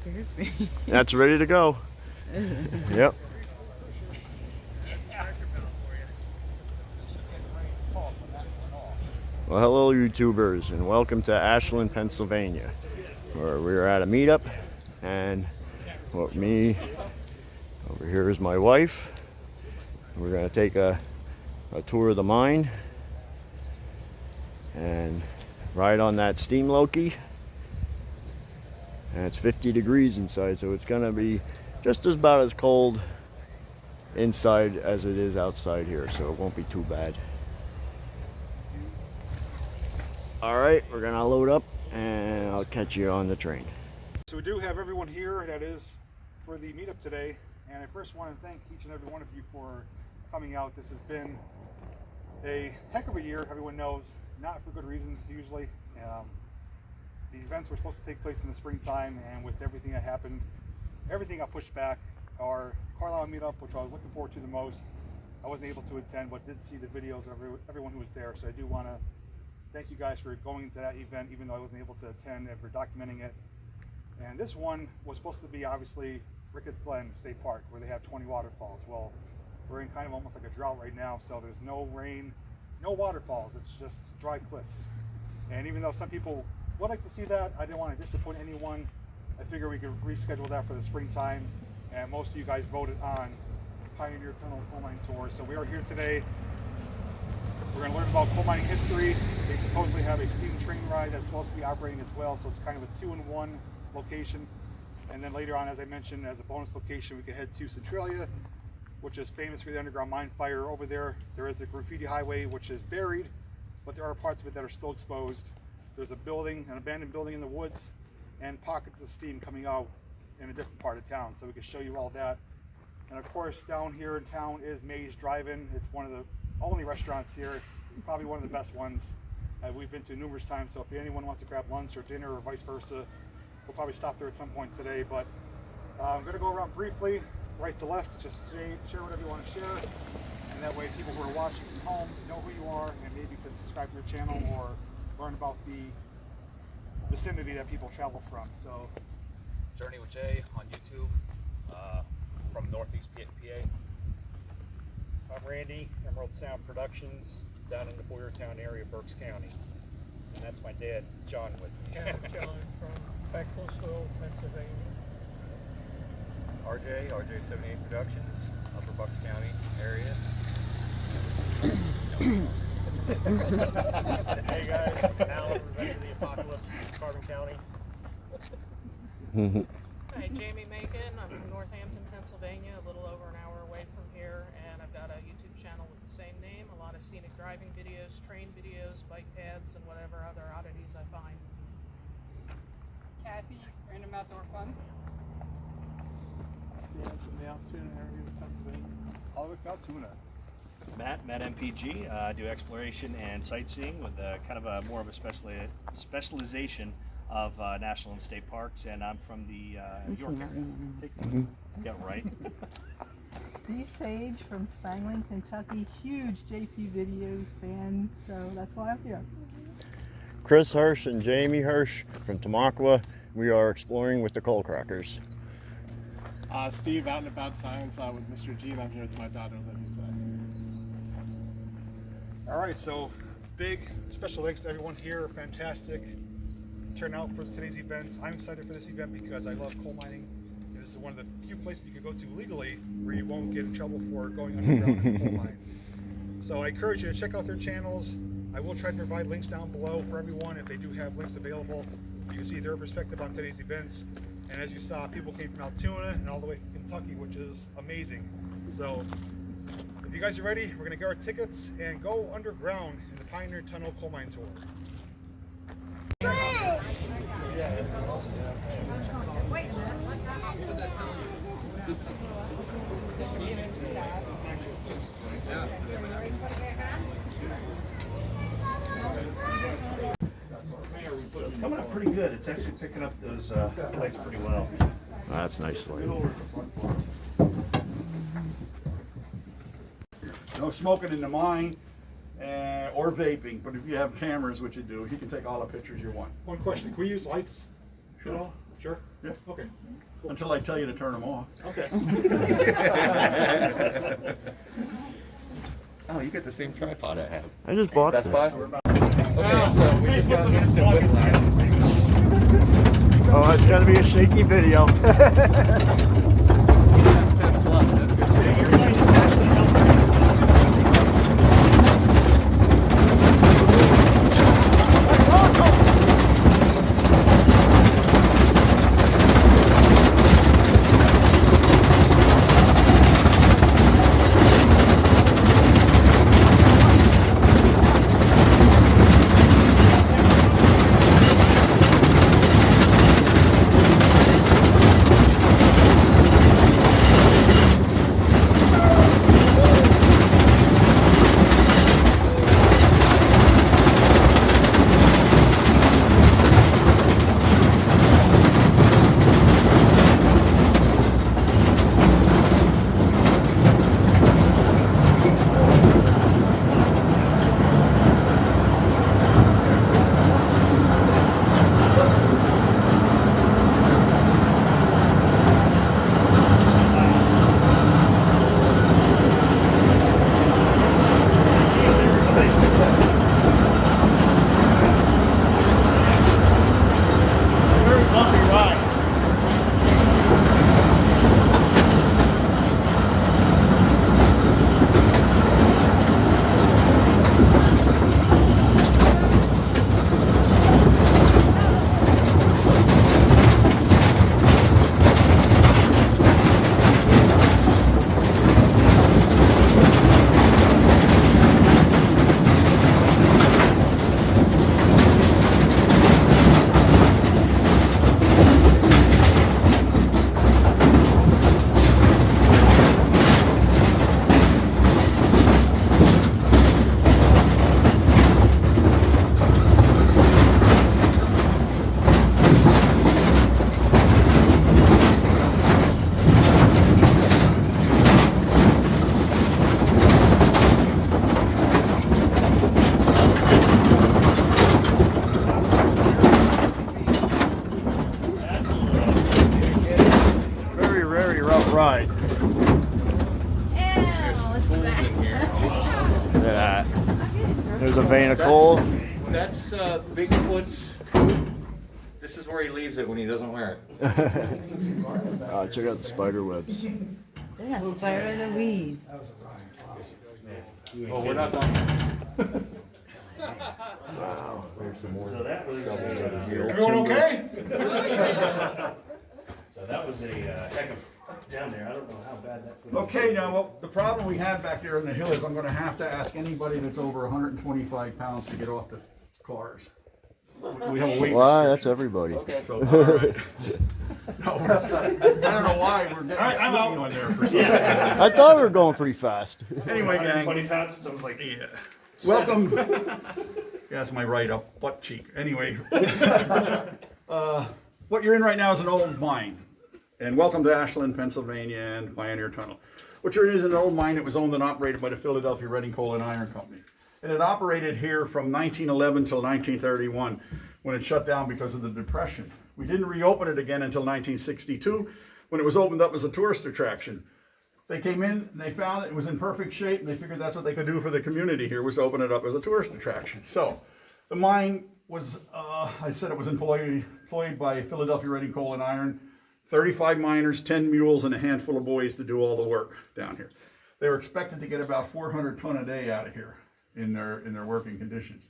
scares me. That's ready to go. Yep. Well, hello YouTubers, and welcome to Ashland, Pennsylvania, where we're at a meetup. And with me over here is my wife. We're going to take a tour of the mine and ride on that steam Loki. And it's 50 degrees inside, so it's going to be just about as cold inside as it is outside here, so it won't be too bad. Alright, we're going to load up and I'll catch you on the train. So we do have everyone here that is for the meetup today, and I first want to thank each and every one of you for coming out. This has been a heck of a year, everyone knows, not for good reasons usually. The events were supposed to take place in the springtime, and with everything that happened, everything got pushed back. Our Carlisle Meetup, which I was looking forward to the most, I wasn't able to attend, but did see the videos of everyone who was there, so I do want to thank you guys for going to that event, even though I wasn't able to attend, and for documenting it. And this one was supposed to be obviously Ricketts Glen State Park, where they have 20 waterfalls. Well, we're in kind of almost like a drought right now, so there's no rain, no waterfalls. It's just dry cliffs. And even though some people would like to see that, I didn't want to disappoint anyone. I figured we could reschedule that for the springtime, and most of you guys voted on Pioneer Tunnel Coal Mine Tour. So we are here today. We're going to learn about coal mining history. They supposedly have a steam train ride that's supposed to be operating as well, so it's kind of a 2-in-1 location. And then later on, as I mentioned, as a bonus location, we can head to Centralia, which is famous for the underground mine fire. Over there, there is the graffiti highway, which is buried, but there are parts of it that are still exposed. There's a building, an abandoned building in the woods, and pockets of steam coming out in a different part of town, so we can show you all that. And of course, down here in town is May's Drive-In. It's one of the only restaurants here, probably one of the best ones we've been to numerous times. So if anyone wants to grab lunch or dinner or vice versa, we'll probably stop there at some point today. But I'm going to go around briefly, right to left, just share whatever you want to share, and that way people who are watching from home know who you are and maybe can subscribe to your channel or learn about the vicinity that people travel from. So, Journey with Jay on YouTube from Northeast PA. I'm Randy, Emerald Sound Productions, down in the Boyertown area, Berks County. And that's my dad, John, with me. Yeah, John from Beckelsville, Pennsylvania. RJ78 Productions, Upper Bucks County area. Hey guys, Alan, Revenge of the Apocalypse, Carbon County. Hi, Jamie Macon. I'm from Northampton, Pennsylvania, a little over an hour away from here, and I've got a YouTube channel with the same name, a lot of scenic driving videos, train videos, bike paths, and whatever other oddities I find. Kathy, Random Outdoor Fun. Dan from the Altoona area of Pennsylvania. Oliver Altoona. Matt MPG, do exploration and sightseeing with kind of a more of a specialization of national and state parks, and I'm from the York area. Yeah, right. B. Sage from Spangling, Kentucky, huge JP Videos fan, so that's why I'm here. Chris Hirsch and Jamie Hirsch from Tamaqua. We are exploring with the coal crackers. Steve, Out and About Science with Mr. G, and I'm here with my daughter Olivia today. All right, so big special thanks to everyone here. Fantastic turnout for today's events. I'm excited for this event because I love coal mining. This is one of the few places you can go to legally where you won't get in trouble for going underground in a coal mine. So I encourage you to check out their channels. I will try to provide links down below for everyone if they do have links available. You can see their perspective on today's events. And as you saw, people came from Altoona and all the way from Kentucky, which is amazing. So if you guys are ready, we're going to get our tickets and go underground in the Pioneer Tunnel Coal Mine Tour. It's coming up pretty good. It's actually picking up those lights pretty well. That's nice light. No smoking in the mine or vaping, but if you have cameras, which you do, you can take all the pictures you want. One question, can we use lights at all? Sure. Yeah. Okay. Until I tell you to turn them off. Okay. Oh, you get the same tripod I have. I just bought Best this. Buy? Okay, so we just got instant whiplash. Oh, it's gonna be a shaky video. That's 10 plus, that's good. ride. Look at that. There's a vein of coal. That's Bigfoot's coat. This is where he leaves it when he doesn't wear it. Oh, check out the spider webs. They got spider in the weeds. Oh, we're not done. Wow. So that was Everyone okay? So that was a heck of down there. I don't know how bad that was. Okay, now well, the problem we have back there in the hill is I'm going to have to ask anybody that's over 125 pounds to get off the cars. We have a weight Why? restriction. That's everybody. Okay. So, all right. No, I don't know why we're getting I'm out. on there for some I thought we were going pretty fast. Anyway, gang. 120 pounds, so I was like, Yeah. Welcome. That's my right up butt cheek. Anyway, what you're in right now is an old mine. And welcome to Ashland, Pennsylvania and Pioneer Tunnel. What you're in is an old mine that was owned and operated by the Philadelphia Reading Coal and Iron Company. And it operated here from 1911 till 1931 when it shut down because of the Depression. We didn't reopen it again until 1962 when it was opened up as a tourist attraction. They came in and they found it was in perfect shape and they figured that's what they could do for the community here was open it up as a tourist attraction. So the mine was, I said it was employed by Philadelphia Reading Coal and Iron, 35 miners, 10 mules, and a handful of boys to do all the work down here. They were expected to get about 400 ton a day out of here in their working conditions.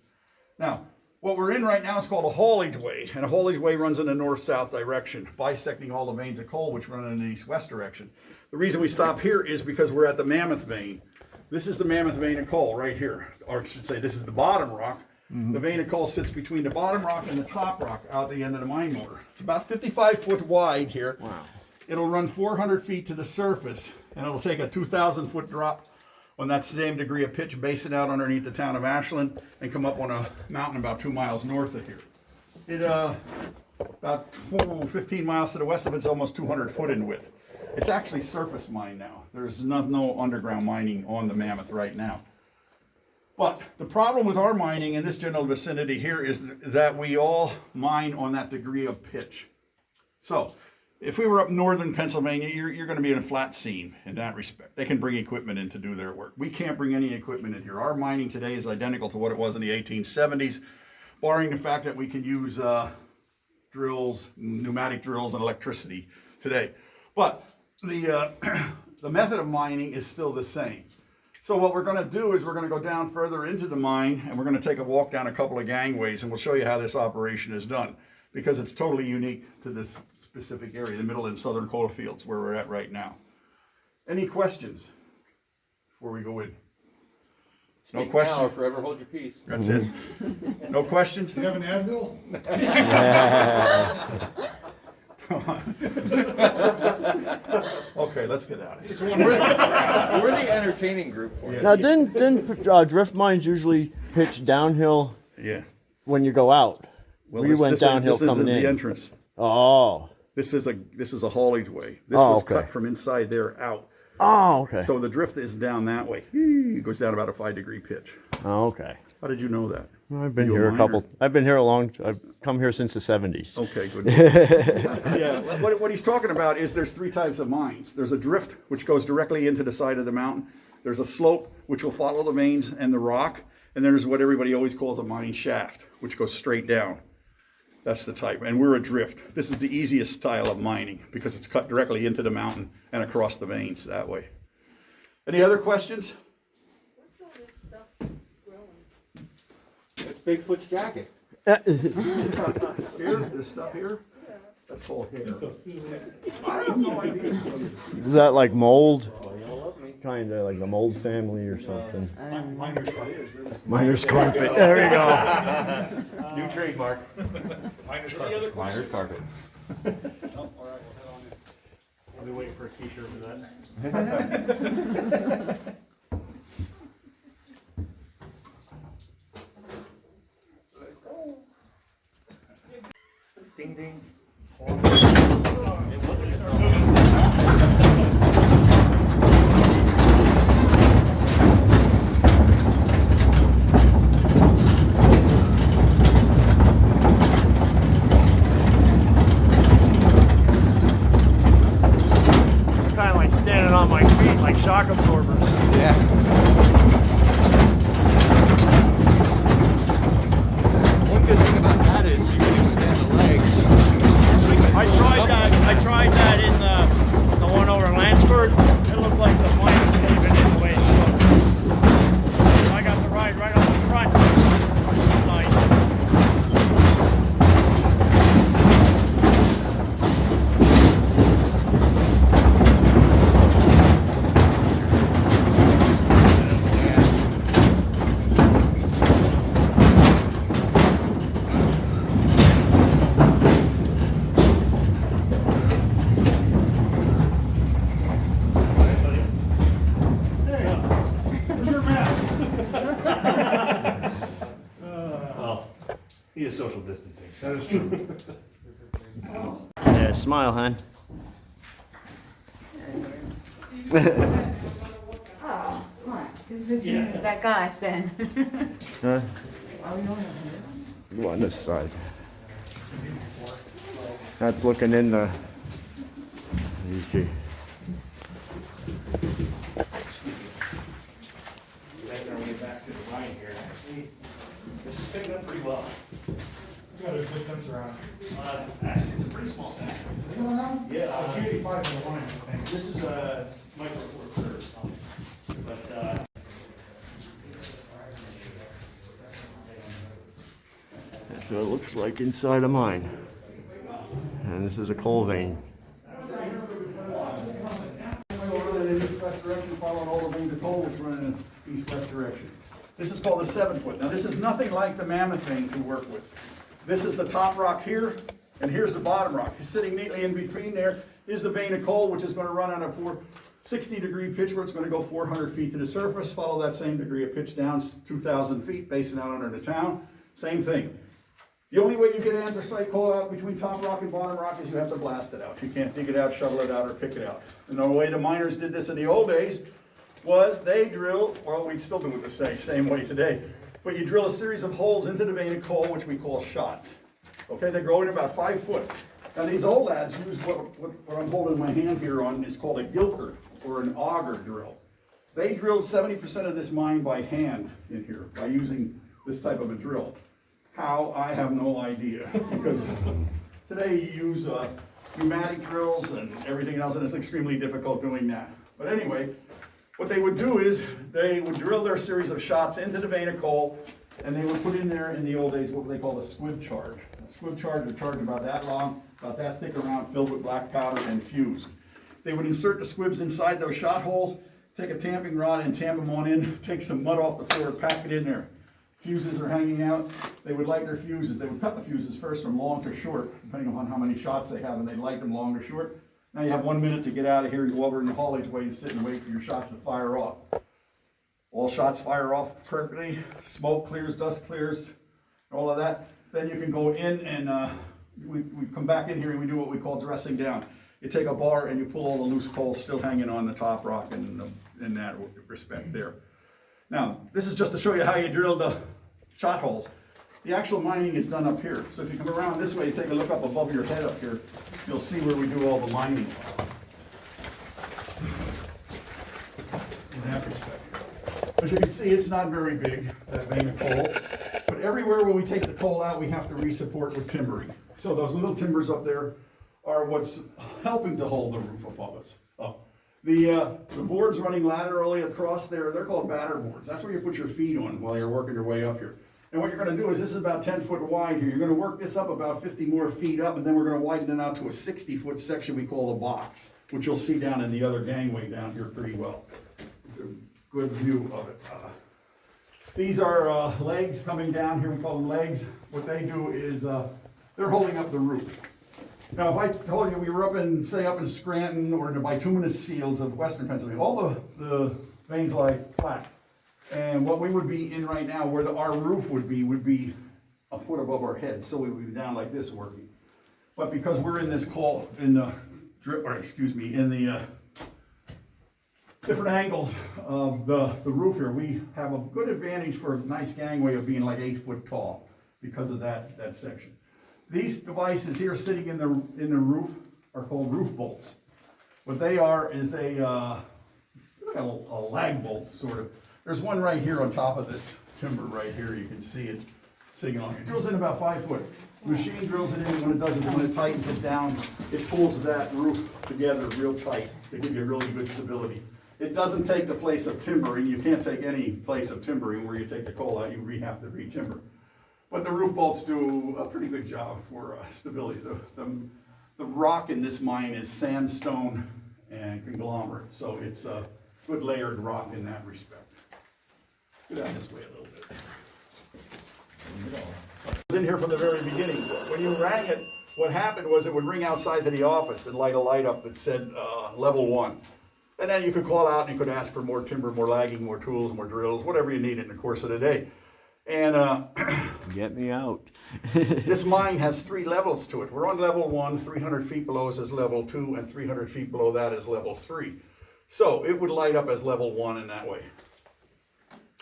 Now, what we're in right now is called a haulage way, and a haulage way runs in a north-south direction, bisecting all the veins of coal which run in the east-west direction. The reason we stop here is because we're at the Mammoth Vein. This is the Mammoth Vein of coal right here, or I should say this is the bottom rock. The vein of coal sits between the bottom rock and the top rock out the end of the mine motor. It's about 55 foot wide here. Wow. It'll run 400 feet to the surface, and it'll take a 2,000 foot drop on that same degree of pitch, base it out underneath the town of Ashland, and come up on a mountain about 2 miles north of here. It about 15 miles to the west of it's almost 200 foot in width. It's actually surface mine now. There's no underground mining on the Mammoth right now. But the problem with our mining in this general vicinity here is that we all mine on that degree of pitch. So if we were up northern Pennsylvania, you're going to be in a flat seam in that respect. They can bring equipment in to do their work. We can't bring any equipment in here. Our mining today is identical to what it was in the 1870s, barring the fact that we can use drills, pneumatic drills, and electricity today. But the the method of mining is still the same. So what we're going to do is we're going to go down further into the mine, and we're going to take a walk down a couple of gangways, and we'll show you how this operation is done, because it's totally unique to this specific area, the middle and southern coal fields where we're at right now. Any questions before we go in? No questions. Now or forever hold your peace. That's it. No questions? Do you have an Advil? Okay, let's get out of here. We're the entertaining group for you. Now, didn't drift mines usually pitch downhill? Yeah. When you go out, Well, we went downhill coming in. The entrance. Oh. This is a haulage way. This was cut from inside there out. Oh, okay. So the drift is down that way. It goes down about a 5-degree pitch. Oh, okay. How did you know that? I've been here I've been here I've come here since the 70s. Okay, good. Yeah, what he's talking about is there's 3 types of mines. There's a drift, which goes directly into the side of the mountain. There's a slope, which will follow the veins and the rock. And there's what everybody always calls a mining shaft, which goes straight down. That's the type. And we're a drift. This is the easiest style of mining because it's cut directly into the mountain and across the veins that way. Any other questions? What's all this stuff growing? It's Bigfoot's jacket. Here, this stuff here? That's called hair. I have no idea. Is that like mold? Kind of like the mold family or something. Miner's carpet. Miner's carpet. There we go. New trademark. Miner's carpet. Miner's carpet. I'll be waiting for a t-shirt for that. Ding ding. Kind of like standing on my feet like shock absorbers. Yeah. One good thing about that is you can extend the legs. I tried that in the one over Lansford. It looked like the mine was caving in the way it should. I got to ride right on the front. Nice. He is social distancing. That is true. Yeah, smile, hon. Oh, what? That guy then. Huh? Go on this side. That's looking in the. Back to the line here. Actually, this is picking up pretty well. It's got a good sensor on it. Actually, it's a pretty small sensor. Yeah, G85 is the line, I think. this is a micro four thirds. But That's what it looks like inside a mine. And this is a coal vein. In east-west direction, following all the veins of coal, which run in an east-west direction. This is called a 7-foot. Now, this is nothing like the Mammoth Vein we work with. This is the top rock here, and here's the bottom rock. Sitting neatly in between there is the vein of coal, which is going to run on a 60-degree pitch where it's going to go 400 feet to the surface, follow that same degree of pitch down 2,000 feet, basing out under the town. Same thing. The only way you get anthracite coal out between top rock and bottom rock is you have to blast it out. You can't dig it out, shovel it out, or pick it out. And the way the miners did this in the old days was they drilled, well, we still do it the same way today, but you drill a series of holes into the vein of coal, which we call shots. Okay, they grow in about 5 foot. Now these old lads use what I'm holding in my hand here on is called a gilker or an auger drill. They drilled 70% of this mine by hand in here by using this type of a drill. How? I have no idea, because today you use pneumatic drills and everything else, and it's extremely difficult doing that. But anyway, what they would do is they would drill their series of shots into the vein of coal, and they would put in there in the old days what they call a squib charge. A squib charge would charge about that long, about that thick around, filled with black powder and fused. They would insert the squibs inside those shot holes, take a tamping rod and tamp them on in, take some mud off the floor, pack it in there. Fuses are hanging out. They would light their fuses. They would cut the fuses first from long to short, depending upon how many shots they have, and they'd light them long or short. Now you have 1 minute to get out of here and go over in the haulage way and sit and wait for your shots to fire off. All shots fire off perfectly. Smoke clears, dust clears, all of that. Then you can go in and we come back in here and we do what we call dressing down. You take a bar and you pull all the loose coal still hanging on the top rock in that respect there. Now, this is just to show you how you drill the shot holes. The actual mining is done up here. So if you come around this way, take a look up above your head up here, you'll see where we do all the mining. In that respect. As you can see, it's not very big, that vein of coal. But everywhere where we take the coal out, we have to re-support with timbering. So those little timbers up there are what's helping to hold the roof above us up. The boards running laterally across there, they're called batterboards. That's where you put your feet on while you're working your way up here. And what you're going to do is, this is about 10 foot wide here. You're going to work this up about 50 more feet up, and then we're going to widen it out to a 60-foot section we call the box, which you'll see down in the other gangway down here pretty well. It's a good view of it. These are legs coming down here. We call them legs. What they do is they're holding up the roof. Now, if I told you we were up in Scranton or in the bituminous fields of western Pennsylvania, all the veins lie flat. And what we would be in right now, where our roof would be a foot above our heads, so we would be down like this working. But because we're in this coal, in the different angles of the roof here, we have a good advantage for a nice gangway of being like 8 foot tall because of that section. These devices here sitting in the roof are called roof bolts. What they are is a lag bolt, sort of. There's one right here on top of this timber right here. You can see it sitting on here. It drills in about 5 foot. The machine drills it in, and when it does is when it tightens it down, it pulls that roof together real tight to give you really good stability. It doesn't take the place of timbering. You can't take any place of timbering where you take the coal out, you have to re-timber. But the roof bolts do a pretty good job for stability. The rock in this mine is sandstone and conglomerate, so it's a good layered rock in that respect. Let's go down this way a little bit. It was in here from the very beginning. When you rang it, what happened was it would ring outside to the office and light a light up that said level 1. And then you could call out and you could ask for more timber, more lagging, more tools, more drills, whatever you need in the course of the day. And get me out. This mine has 3 levels to it. We're on level 1, 300 feet below us is level 2, and 300 feet below that is level 3. So it would light up as level 1 in that way.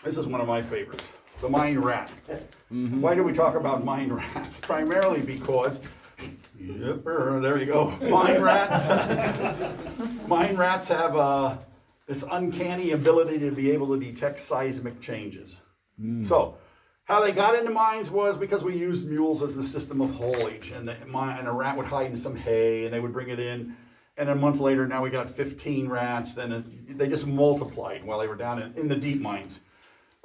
This is one of my favorites, the mine rat. Mm-hmm. Why do we talk about mine rats? Primarily because, there you go, mine rats. Mine rats have this uncanny ability to be able to detect seismic changes. So, how they got into mines was because we used mules as the system of haulage, and a rat would hide in some hay, and they would bring it in, and a month later, now we got 15 rats. Then they just multiplied while they were down in the deep mines.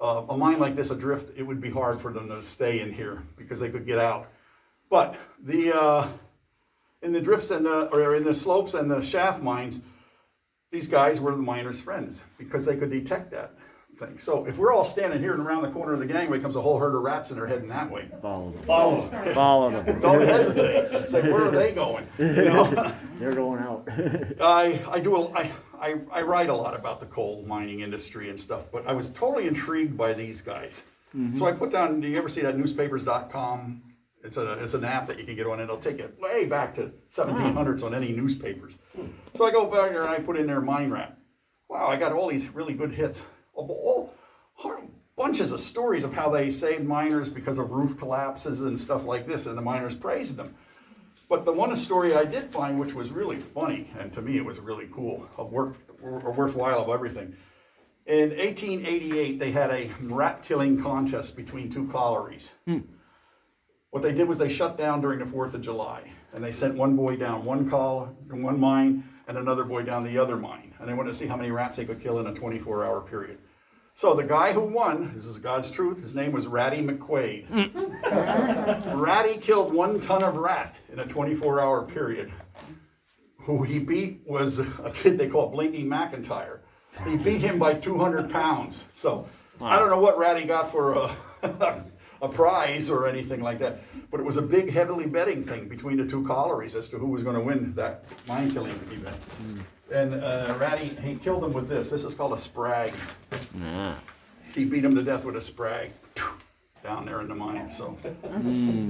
A mine like this adrift, it would be hard for them to stay in here because they could get out. But in the drifts or in the slopes and the shaft mines, these guys were the miners' friends because they could detect that thing. So if we're all standing here and around the corner of the gangway comes a whole herd of rats and they're heading that way. Follow them. Don't hesitate. Say, where are they going? You know? They're going out. I write a lot about the coal mining industry and stuff, but I was totally intrigued by these guys. Mm-hmm. So I put down, do you ever see that newspapers.com? It's an app that you can get on, and it'll take you way back to 1700s on any newspapers. So I go back there and I put in there mine rat. Wow, I got all these really good hits. All bunches of stories of how they saved miners because of roof collapses and stuff like this, and the miners praised them. But the one story I did find, which was really funny, and to me it was really cool, worthwhile of everything. In 1888, they had a rat killing contest between two collieries. What they did was they shut down during the 4th of July, and they sent one boy down one mine and another boy down the other mine. And they wanted to see how many rats they could kill in a 24-hour period. So the guy who won, this is God's truth, his name was Ratty McQuaid. Ratty killed 1 ton of rat in a 24-hour period. Who he beat was a kid they called Blinky McIntyre. He beat him by 200 pounds. So I don't know what Ratty got for a prize or anything like that, but it was a big, heavily betting thing between the two collieries as to who was going to win that mine killing event. And Ratty, he killed him with this. This is called a sprag. He beat him to death with a sprag down there in the mine. So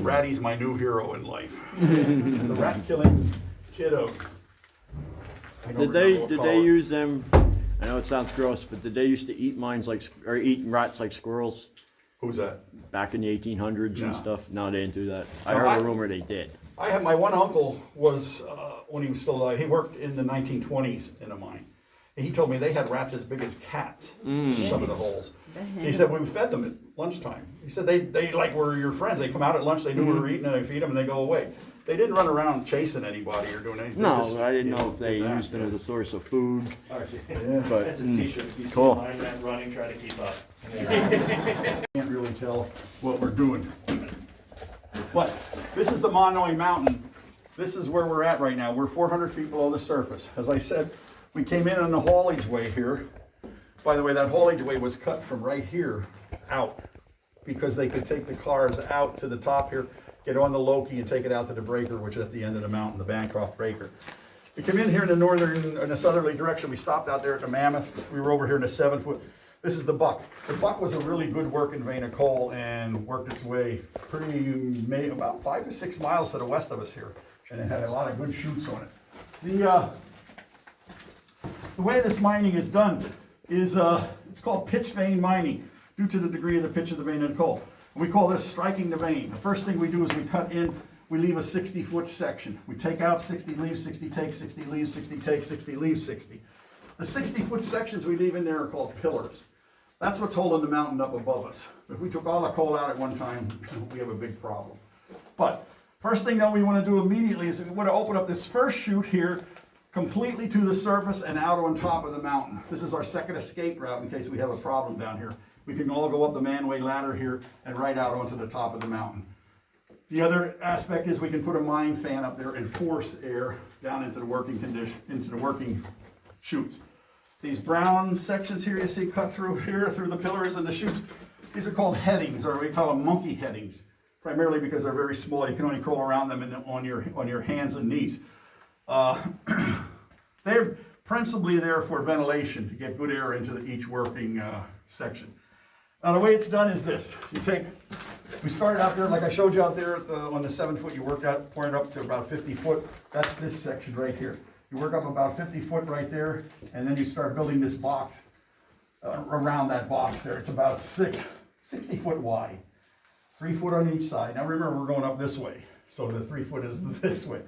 Ratty's my new hero in life. The rat killing kiddo. Did they use them? I know it sounds gross, but did they used to eat eat rats like squirrels? Who's that? Back in the 1800s and stuff. No, they didn't do that. I No, heard a rumor they did. I have my one uncle was when he was still alive. He worked in the 1920s in a mine. And he told me they had rats as big as cats in some of the holes. He said we fed them at lunchtime. He said they like were your friends. They come out at lunch, they knew we were eating, and they feed them, and they go away. They didn't run around chasing anybody or doing anything. No, I didn't know if they used them as a source of food. But That's a t-shirt. If you see cool. a mine rat running, try to keep up. Can't really tell what we're doing. But this is the Monoy Mountain. This is where we're at right now. We're 400 feet below the surface. As I said, we came in on the haulage way here. By the way, that haulage way was cut from right here out because they could take the cars out to the top here, get on the Loki and take it out to the breaker, which is at the end of the mountain, the Bancroft breaker. We came in here in the southerly direction. We stopped out there at the Mammoth. We were over here in the 7-foot. This is the Buck. The Buck was a really good working vein of coal and worked its way about 5 to 6 miles to the west of us here. And it had a lot of good chutes on it. The way this mining is done is it's called pitch vein mining due to the degree of the pitch of the vein of the coal. And we call this striking the vein. The first thing we do is we cut in, we leave a 60-foot section. We take out 60, leave 60, take 60, leave 60, take 60, leave 60. The 60-foot sections we leave in there are called pillars. That's what's holding the mountain up above us. If we took all the coal out at one time, we have a big problem. But first thing that we want to do immediately is we want to open up this first chute here completely to the surface and out on top of the mountain. This is our second escape route in case we have a problem down here. We can all go up the manway ladder here and right out onto the top of the mountain. The other aspect is we can put a mine fan up there and force air down into the working chutes. These brown sections here you see cut through here through the pillars and the chutes, these are called headings, or we call them monkey headings, primarily because they're very small. You can only crawl around them on your hands and knees. They're principally there for ventilation to get good air into each working section. Now the way it's done is this. We started out there, like I showed you out there on the 7-foot, you work out, point it up to about 50 foot. That's this section right here. You work up about 50 foot right there, and then you start building this box around that box there. It's about 60 foot wide, 3 foot on each side. Now remember, we're going up this way, so the 3 foot is this way.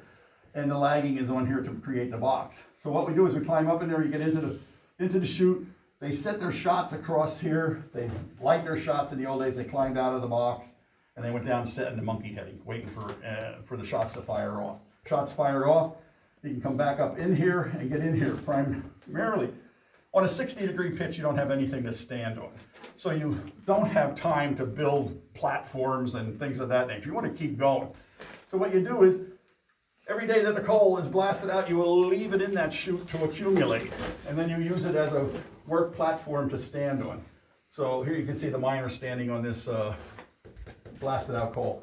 And the lagging is on here to create the box. So what we do is we climb up in there, you get into the chute. They set their shots across here. They light their shots in the old days. They climbed out of the box, and they went down and set in the monkey heading, waiting for the shots to fire off. Shots fired off. You can come back up in here and get in here. Primarily, on a 60-degree pitch, you don't have anything to stand on. So you don't have time to build platforms and things of that nature. You want to keep going. So what you do is, every day that the coal is blasted out, you will leave it in that chute to accumulate. And then you use it as a work platform to stand on. So here you can see the miner standing on this blasted out coal.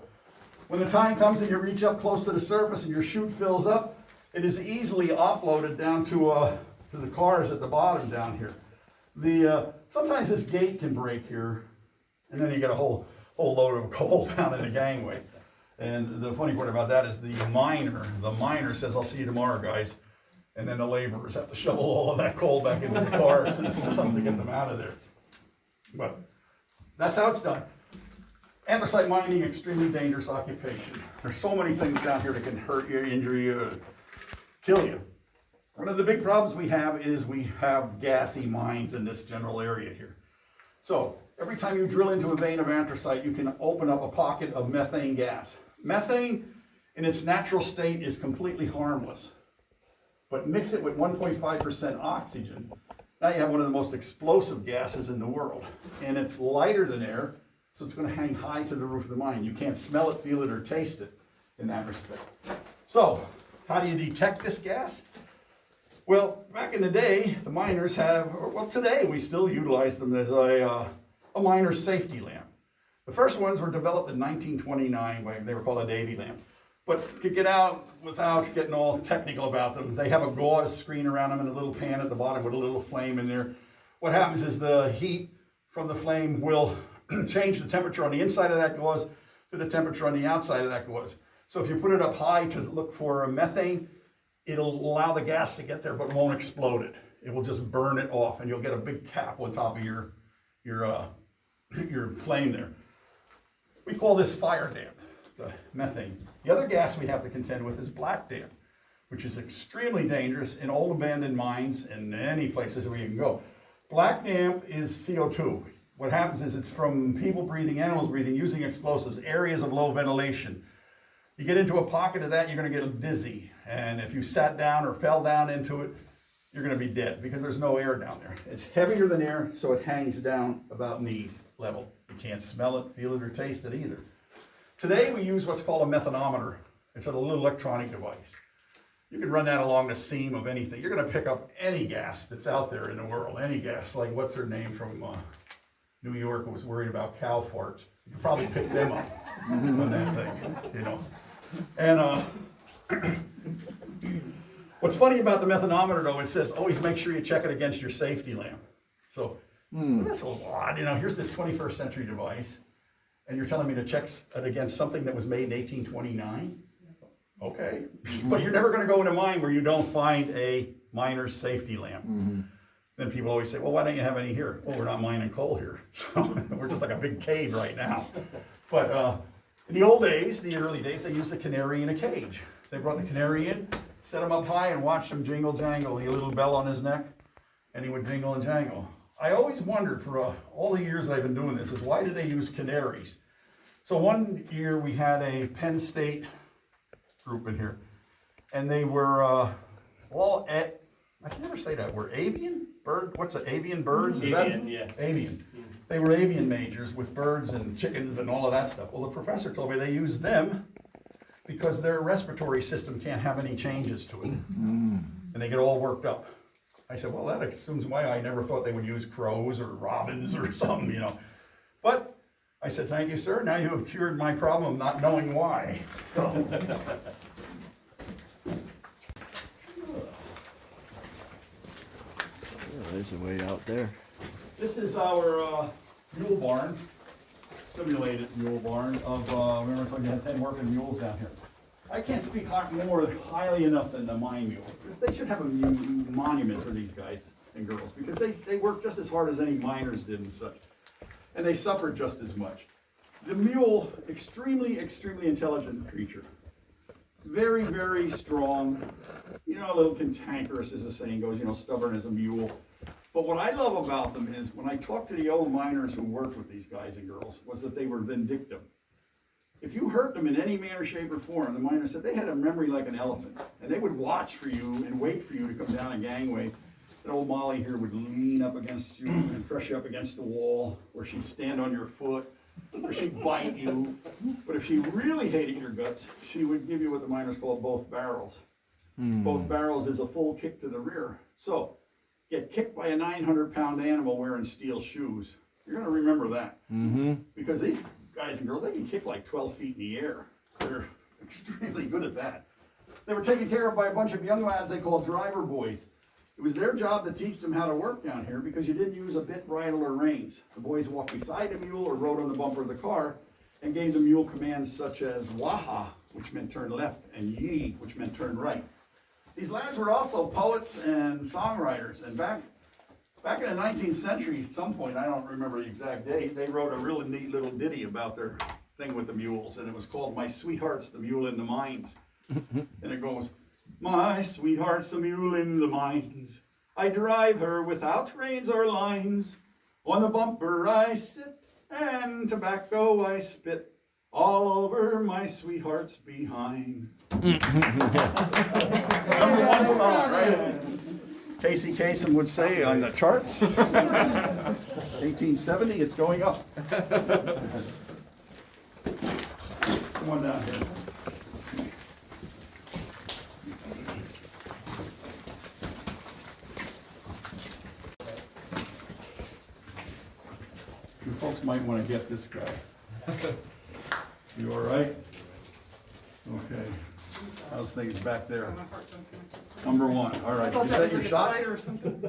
When the time comes and you reach up close to the surface and your chute fills up, it is easily offloaded down to the cars at the bottom down here. Sometimes this gate can break here, and then you get a whole load of coal down in the gangway. And the funny part about that is the miner says, "I'll see you tomorrow, guys." And then the laborers have to shovel all of that coal back into the cars and stuff to get them out of there. But that's how it's done. Anthracite mining, extremely dangerous occupation. There's so many things down here that can hurt you, injure you, kill you. One of the big problems we have is we have gassy mines in this general area here. So every time you drill into a vein of anthracite, you can open up a pocket of methane gas. Methane in its natural state is completely harmless, but mix it with 1.5% oxygen. Now you have one of the most explosive gases in the world, and it's lighter than air, so it's going to hang high to the roof of the mine. You can't smell it, feel it, or taste it in that respect. So how do you detect this gas? Well, back in the day, the miners have, well, today we still utilize them as a miner's safety lamp. The first ones were developed in 1929, they were called a Davy lamp. But to get out without getting all technical about them, they have a gauze screen around them and a little pan at the bottom with a little flame in there. What happens is the heat from the flame will change the temperature on the inside of that gauze to the temperature on the outside of that gauze. So if you put it up high to look for methane, it'll allow the gas to get there but won't explode it. It will just burn it off, and you'll get a big cap on top of your flame there. We call this fire damp, the methane. The other gas we have to contend with is black damp, which is extremely dangerous in old abandoned mines and any places where you can go. Black damp is CO2. What happens is it's from people breathing, animals breathing, using explosives, areas of low ventilation. You get into a pocket of that, you're going to get dizzy. And if you sat down or fell down into it, you're going to be dead because there's no air down there. It's heavier than air, so it hangs down about knees level. You can't smell it, feel it, or taste it either. Today we use what's called a methanometer. It's a little electronic device. You can run that along the seam of anything. You're going to pick up any gas that's out there in the world, any gas. Like what's her name from New York who was worried about cow farts. You could probably pick them up on that thing, you know. And what's funny about the methanometer, though, it says always make sure you check it against your safety lamp. So that's a lot. You know, here's this 21st century device, and you're telling me to check it against something that was made in 1829? Okay. But you're never going to go in a mine where you don't find a miner's safety lamp. Then people always say, well, why don't you have any here? Well, we're not mining coal here. So we're just like a big cave right now. But in the old days, the early days, they used the canary in a cage. They brought the canary in, set him up high, and watched him jingle jangle. He had a little bell on his neck, and he would jingle and jangle. I always wondered for all the years I've been doing this is why did they use canaries? So one year we had a Penn State group in here, and they were all at, I can never say that word, avian? Bird? What's it, avian birds? Avian, yeah. Avian. They were avian majors with birds and chickens and all of that stuff. Well, the professor told me they used them because their respiratory system can't have any changes to it. And they get all worked up. I said, well, that assumes why I never thought they would use crows or robins or something, you know. But I said, thank you, sir. Now you have cured my problem of not knowing why. So. There's a way out there. This is our mule barn, simulated mule barn of, remember I told you I had 10 working mules down here. I can't speak more highly enough than the mine mule. They should have a monument for these guys and girls because they work just as hard as any miners did and such. And they suffered just as much. The mule, extremely, extremely intelligent creature. Very, very strong. You know, a little cantankerous, as the saying goes, you know, stubborn as a mule. But what I love about them is when I talk to the old miners who worked with these guys and girls, was that they were vindictive. If you hurt them in any manner, shape, or form, the miners said they had a memory like an elephant. And they would watch for you and wait for you to come down a gangway. And old Molly here would lean up against you and press you up against the wall, or she'd stand on your foot, or she'd bite you. But if she really hated your guts, she would give you what the miners call both barrels. Both barrels is a full kick to the rear. So, get kicked by a 900-pound animal wearing steel shoes. You're going to remember that. Because these guys and girls, they can kick like 12 feet in the air. They're extremely good at that. They were taken care of by a bunch of young lads they called driver boys. It was their job to teach them how to work down here because you didn't use a bit, bridle, or reins. The boys walked beside the mule or rode on the bumper of the car and gave the mule commands such as waha, which meant turn left, and yee, which meant turn right. These lads were also poets and songwriters, and back in the 19th century, at some point, I don't remember the exact date, they wrote a really neat little ditty about their thing with the mules, and it was called My Sweetheart's the Mule in the Mines. And it goes, my sweetheart's the mule in the mines. I drive her without reins or lines. On the bumper I sit, and tobacco I spit all over my sweetheart's behind. #1 song, right? Casey Kasem would say on the charts. 1870, it's going up. Come on down here. You folks might want to get this guy. You all right? Okay. How's things back there? #1. All right. You set your shots?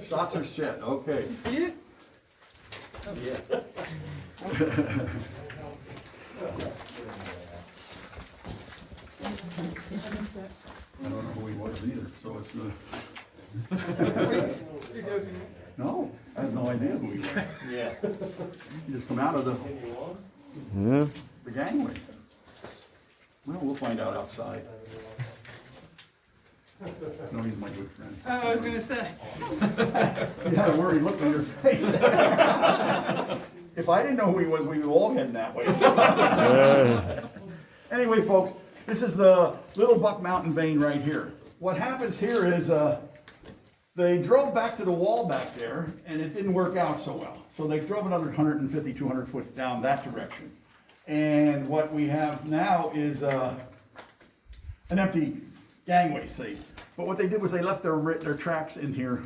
Shots are set. Okay. See it? Yeah. I don't know who he was either, so it's the... No, I have no idea who he was. Yeah. You just come out of the gangway. Well, we'll find out outside. No, he's my good friend. Oh, I was going to say. You had a worried look on your face. If I didn't know who he was, we were all heading that way. So. Anyway, folks, this is the Little Buck Mountain vein right here. What happens here is they drove back to the wall back there, and it didn't work out so well. So they drove another 150, 200 foot down that direction. And what we have now is an empty gangway, see. But what they did was they left their tracks in here,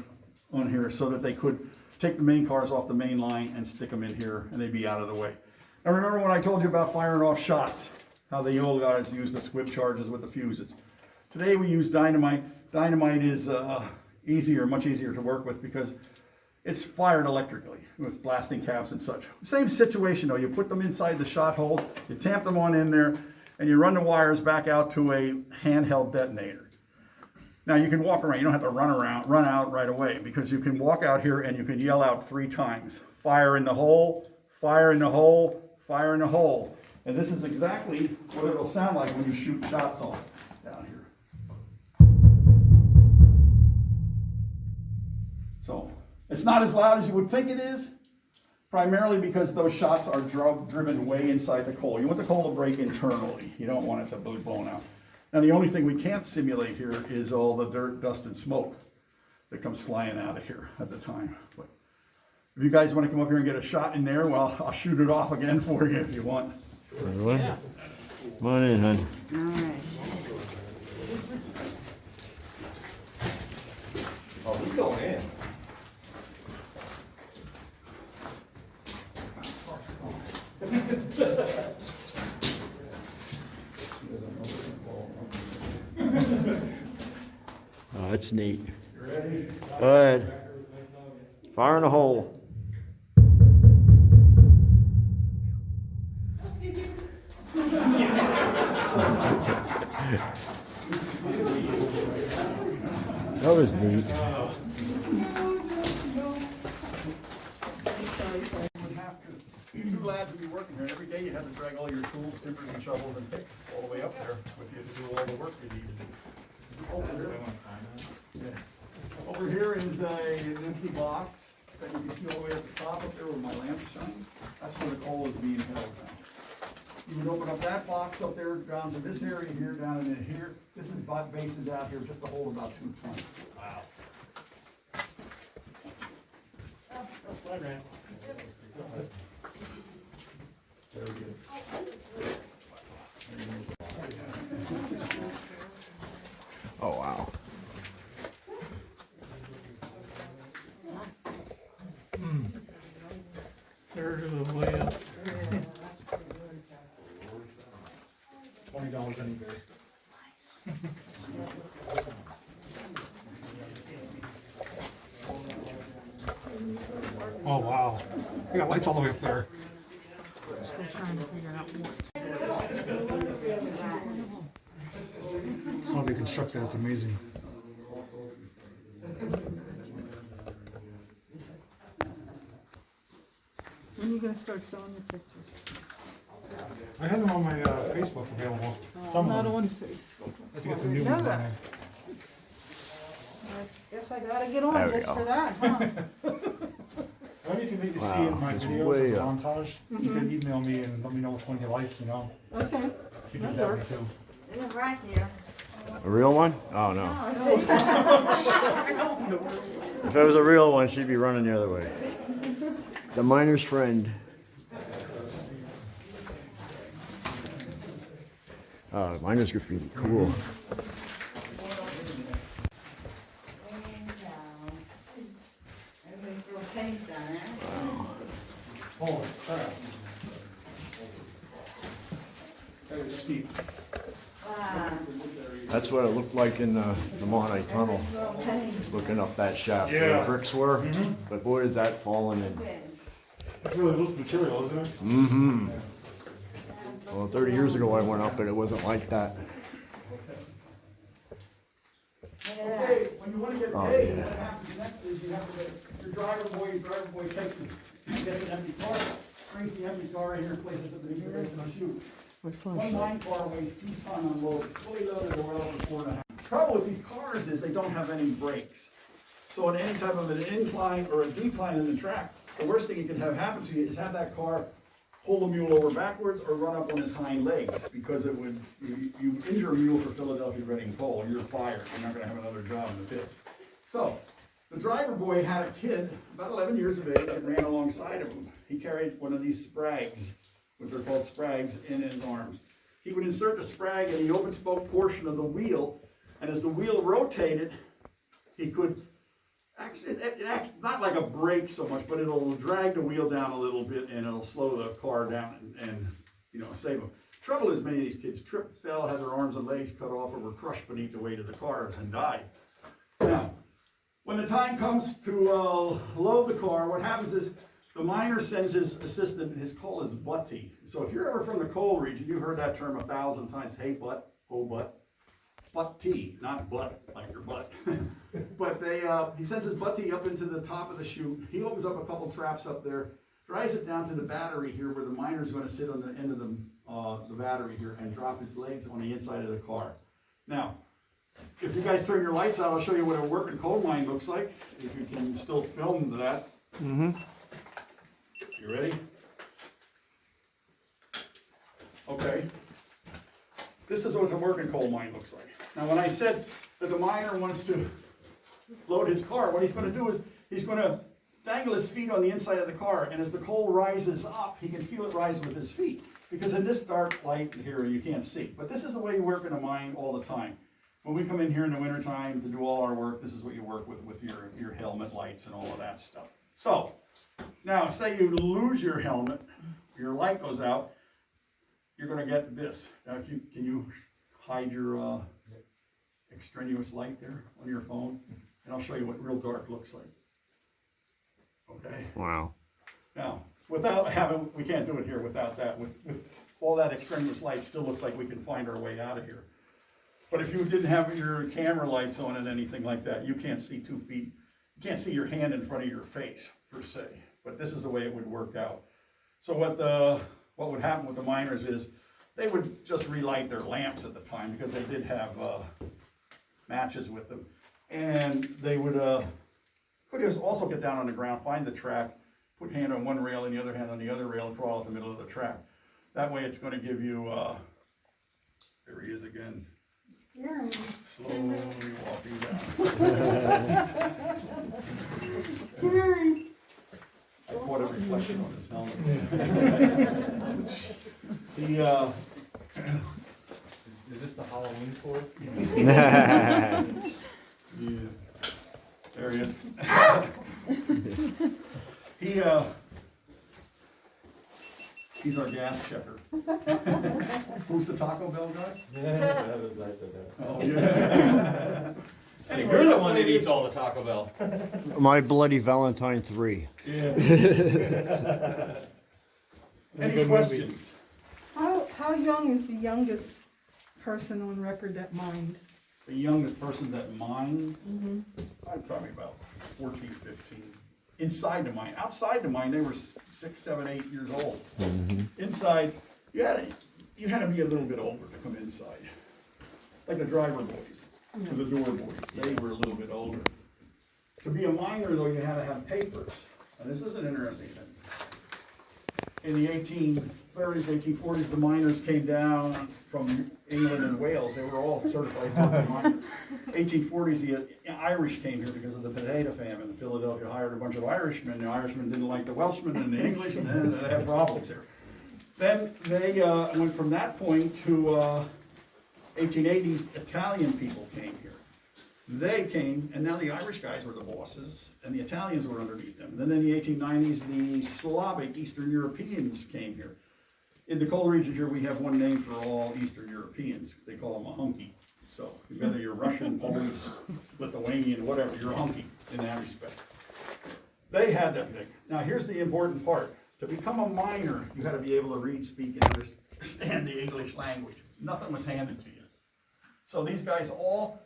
on here, so that they could take the main cars off the main line and stick them in here, and they'd be out of the way. Now remember when I told you about firing off shots, how the old guys used the squib charges with the fuses. Today we use dynamite. Dynamite is easier, much easier to work with because it's fired electrically with blasting caps and such. Same situation though, you put them inside the shot holes, you tamp them on in there, and you run the wires back out to a handheld detonator. Now you can walk around, you don't have to run out right away, because you can walk out here and you can yell out 3 times. Fire in the hole, fire in the hole, fire in the hole. And this is exactly what it'll sound like when you shoot shots off down here. So, it's not as loud as you would think it is, primarily because those shots are driven way inside the coal. You want the coal to break internally. You don't want it to be blown out. Now, the only thing we can't simulate here is all the dirt, dust, and smoke that comes flying out of here at the time. But if you guys want to come up here and get a shot in there, well, I'll shoot it off again for you if you want. Yeah. Come on in, hon. All right. Oh, he's going in. Oh, that's neat. You ready? Go ahead. Fire in the hole. That was neat. Two lads would be working here, and every day you had to drag all your tools, timbers, and shovels and picks all the way up there with you to do all the work you needed. Over here is an empty box that you can see all the way at the top up there where my lamp shines. That's where the coal is being held now. You would open up that box up there down to this area here, down into here. This is bases out here just to hold about 2 tons. Wow. There it is. Oh, wow. Third of the way up. $20 any day. Oh wow! We got lights all the way up there. Still trying to figure out what. How they construct that, it's amazing. When are you going to start selling your pictures? I have them on my Facebook available. I'm not on Facebook. I think it's a new one on there. I guess I gotta get on There we just go. for that, huh? Anything that you see Wow, in my it's videos way as a up. montage, you can email me and let me know which one you like, you know. Okay. You can That do that way works. too. It's right here. A real one? Oh no. Oh, If it was a real one, she'd be running the other way. The miner's friend. Miner's graffiti. Cool. Everybody's real paint on it. Holy crap. That is steep. Wow. That's what it looked like in the Monterey Tunnel. Real paint. Looking up that shaft where Yeah. the bricks were. But boy, is that falling in. It's really loose material, isn't it? Mm-hmm. Well, 30 years ago I went up and it wasn't like that. Okay, when you want to get Oh, paid, yeah. what happens next is you have to get your driver boy takes it, gets an empty car, brings the empty car in here, places it beneath the base of the chute. One line car weighs 2 tons unloaded, fully loaded or well over 4.5. The trouble with these cars is they don't have any brakes. So in any type of an incline or a decline in the track, the worst thing you can have happen to you is have that car pull the mule over backwards or run up on his hind legs, because it would, you injure a mule for Philadelphia Reading Coal, you're fired. You're not going to have another job in the pits. So the driver boy had a kid about 11 years of age and ran alongside of him. He carried one of these sprags, which are called sprags, in his arms. He would insert the sprag in the open spoke portion of the wheel, and as the wheel rotated, he could it acts not like a brake so much, but it'll drag the wheel down a little bit and it'll slow the car down and you know, save them. Trouble is, many of these kids tripped, fell, had their arms and legs cut off, or were crushed beneath the weight of the cars and died. Now, when the time comes to load the car, what happens is the miner sends his assistant. His call is butty. So if you're ever from the coal region, you've heard that term 1,000 times. Hey, butt, oh, butt. Butt-T, not butt, like your butt. But he sends his butt-T up into the top of the chute. He opens up a couple traps up there, drives it down to the battery here, where the miner's going to sit on the end of the battery here and drop his legs on the inside of the car. Now, if you guys turn your lights out, I'll show you what a working coal mine looks like, if you can still film that. Mm-hmm. You ready? Okay. This is what a working coal mine looks like. Now, when I said that the miner wants to load his car, what he's going to do is he's going to dangle his feet on the inside of the car, and as the coal rises up, he can feel it rise with his feet. Because in this dark light here, you can't see. But this is the way you work in a mine all the time. When we come in here in the wintertime to do all our work, this is what you work with your helmet lights and all of that stuff. So, now say you lose your helmet, your light goes out, you're going to get this. Now, can you hide your extraneous light there on your phone? And I'll show you what real dark looks like. Okay. Wow. Now, without having, we can't do it here without that. With all that extraneous light, still looks like we can find our way out of here. But if you didn't have your camera lights on and anything like that, you can't see 2 feet. You can't see your hand in front of your face, per se. But this is the way it would work out. So what would happen with the miners is they would just relight their lamps at the time, because they did have matches with them. And they would could also get down on the ground, find the track, put hand on one rail and the other hand on the other rail, and crawl out the middle of the track. That way it's going to give you, there he is again, slowly walking down. I caught a reflection on his helmet. Is this the Halloween sword? There he is. He's our gas checker. Who's the Taco Bell guy? Yeah, that was nice of that. Oh, yeah. Anyway, You're the one that eats all the Taco Bell. My Bloody Valentine 3. Yeah. Any questions? How young is the youngest person on record that mined? The youngest person that mined, Mm-hmm. I'm probably about 14, 15. Inside the mine. Outside the mine, they were 6, 7, 8 years old. Mm-hmm. Inside, you you had to be a little bit older to come inside. Like the driver boys, or the door boys, they were a little bit older. To be a miner, though, you had to have papers. And this is an interesting thing. In the 1830s, 1840s, the miners came down from England and Wales. They were all certified miners. 1840s, the Irish came here because of the potato famine. Philadelphia hired a bunch of Irishmen. The Irishmen didn't like the Welshmen and the English, and then they had problems here. Then they went from that point to 1880s, Italian people came here. They came, and now the Irish guys were the bosses, and the Italians were underneath them. Then in the 1890s, the Slavic Eastern Europeans came here. In the coal region here, we have one name for all Eastern Europeans. They call them a hunky. So whether you're Russian, Polish, Lithuanian, whatever, you're a hunky in that respect. They had that thing. Now here's the important part. To become a miner, you had to be able to read, speak, and understand the English language. Nothing was handed to you. So these guys all,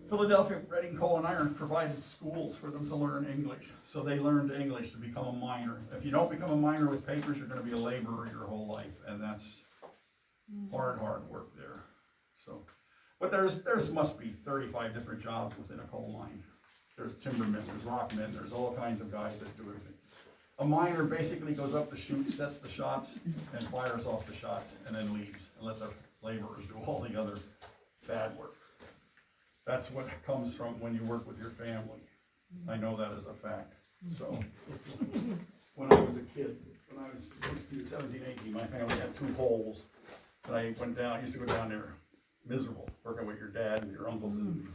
Philadelphia Reading Coal and Iron provided schools for them to learn English. So they learned English to become a miner. If you don't become a miner with papers, you're going to be a laborer your whole life. And that's hard work there. So, but there's must be 35 different jobs within a coal mine. There's timbermen, there's rockmen, there's all kinds of guys that do everything. A miner basically goes up the chute, sets the shots, and fires off the shots, and then leaves, and let the laborers do all the other bad work. That's what comes from when you work with your family. I know that as a fact. So, when I was a kid, when I was 16, 17, 18, my family had 2 holes. And I went down, I used to go down there miserable, working with your dad and your uncles and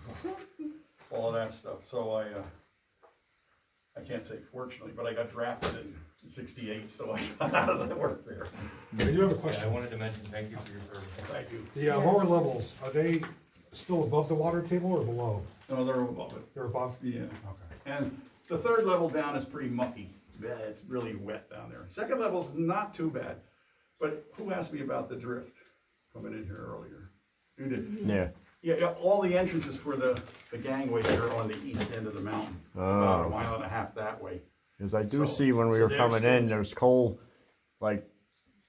all of that stuff. So I can't say fortunately, but I got drafted in 68, so I got out of the work there. I do have a question. I wanted to mention thank you for your service. Thank you. The lower levels, are they still above the water table or below? No, they're above it. They're above? Yeah. Okay. And the 3rd level down is pretty mucky. Yeah, it's really wet down there. 2nd level's not too bad. But who asked me about the drift coming in here earlier? You did. Yeah. Yeah, all the entrances for the gangway are on the east end of the mountain. About a mile and a half that way. Because I do see when we were coming in, there's coal, like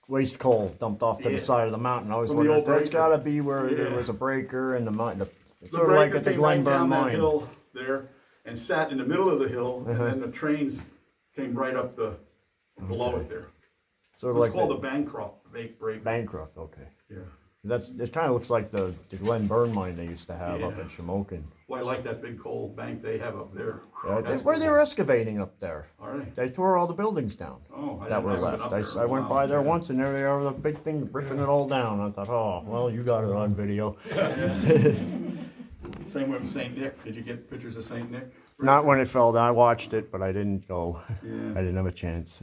waste coal dumped off to the side of the mountain. I was wondering, that's got to be where there was a breaker in the mine. Sort of like at the Glenburn mine. Hill there and sat in the middle of the hill, and then the trains came right up below it there. Sort of it's like called the Bancroft break. Bancroft, okay. Yeah. It kind of looks like the Glenburn mine they used to have up in Shamokin. Well, I like that big coal bank they have up there. Where they were excavating up there. All right. They tore all the buildings down that were left. I went by there once, and there they are with a big thing ripping it all down. I thought, oh, well, you got it on video. Same with St. Nick. Did you get pictures of St. Nick? Not when it fell down. I watched it, but I didn't go. Yeah. I didn't have a chance.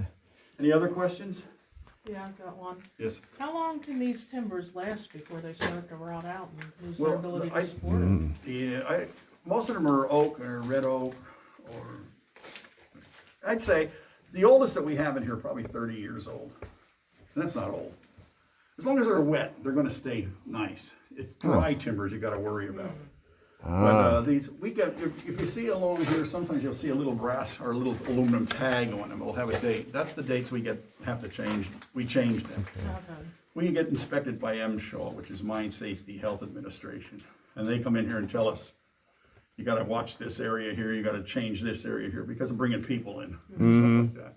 Any other questions? Yeah, I've got one. Yes. How long can these timbers last before they start to rot out and lose their ability to support it? Yeah, most of them are oak or red oak, or I'd say the oldest that we have in here probably 30 years old. And that's not old. As long as they're wet, they're going to stay nice. It's dry timbers you got to worry about. But these, we get, if you see along here, sometimes you'll see a little brass or a little aluminum tag on them. It'll have a date. That's the dates we have to change. We change them. Okay. We get inspected by MSHA, which is Mine Safety Health Administration. And they come in here and tell us, you got to watch this area here, you got to change this area here, because of bringing people in and stuff like that.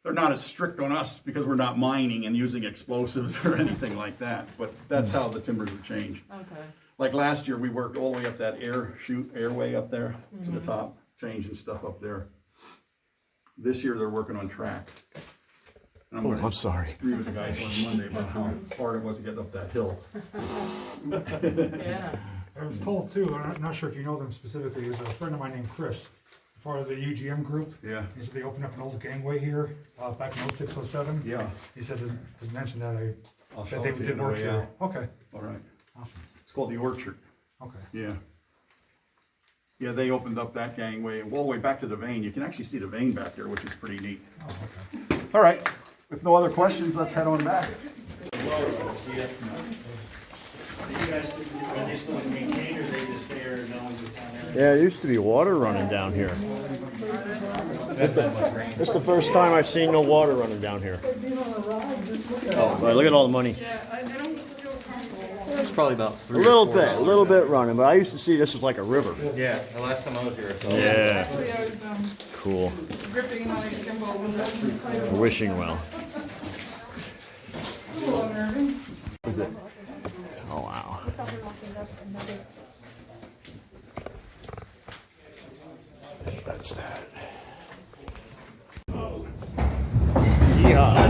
They're not as strict on us because we're not mining and using explosives or anything like that, but that's how the timbers are changed. Okay. Like last year, we worked all the way up that airway up there to the top, changing stuff up there. This year, they're working on track. And I'm sorry. Screw the guys on Monday about how hard it was to get up that hill. Yeah. I was told too, I'm not sure if you know them specifically, there's a friend of mine named Chris, part of the UGM group. Yeah. He said they opened up an old gangway here back in 06, 07. Yeah. He said to mention that show they it to you did on work the way here. out. Okay. All right. Awesome. It's called the Orchard. Okay. Yeah. Yeah, they opened up that gangway all the way back to the vein. You can actually see the vein back there, which is pretty neat. Oh, okay. All right. If no other questions, let's head on back. Do you guys, are they still maintained, or they just there, no one's down there? Yeah, it used to be water running down here. This is the first time I've seen no water running down here. Oh, right, look at all the money. It's probably about A little bit running, but I used to see this as like a river. Yeah, the last time I was here. So. Yeah. Cool. Wishing well. What is it? Oh wow. That's that. Yeah.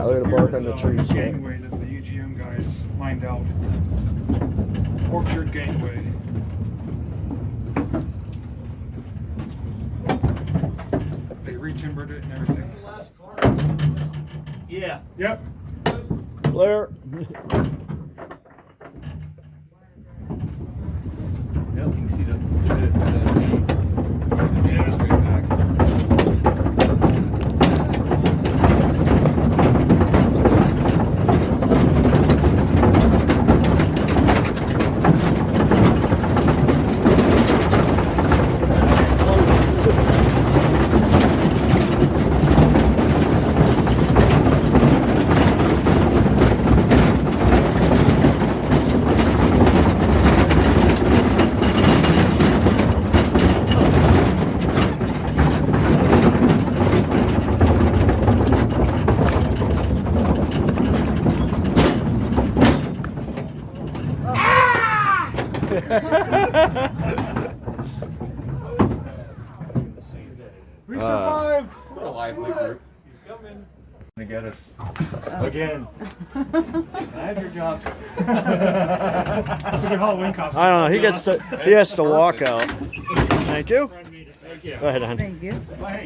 Look at the bark on the trees. Gangway that the UGM guys lined out. Orchard Gangway. They re-timbered it and everything. Yeah. Yep. Blair. Yep, you can see the straight back. We survived! What a lively group. He's coming To get us. again. I have your job. Look at Halloween costume. I don't know. He has to walk out. Thank you. Thank you. Go ahead, hon. Thank you. Hey.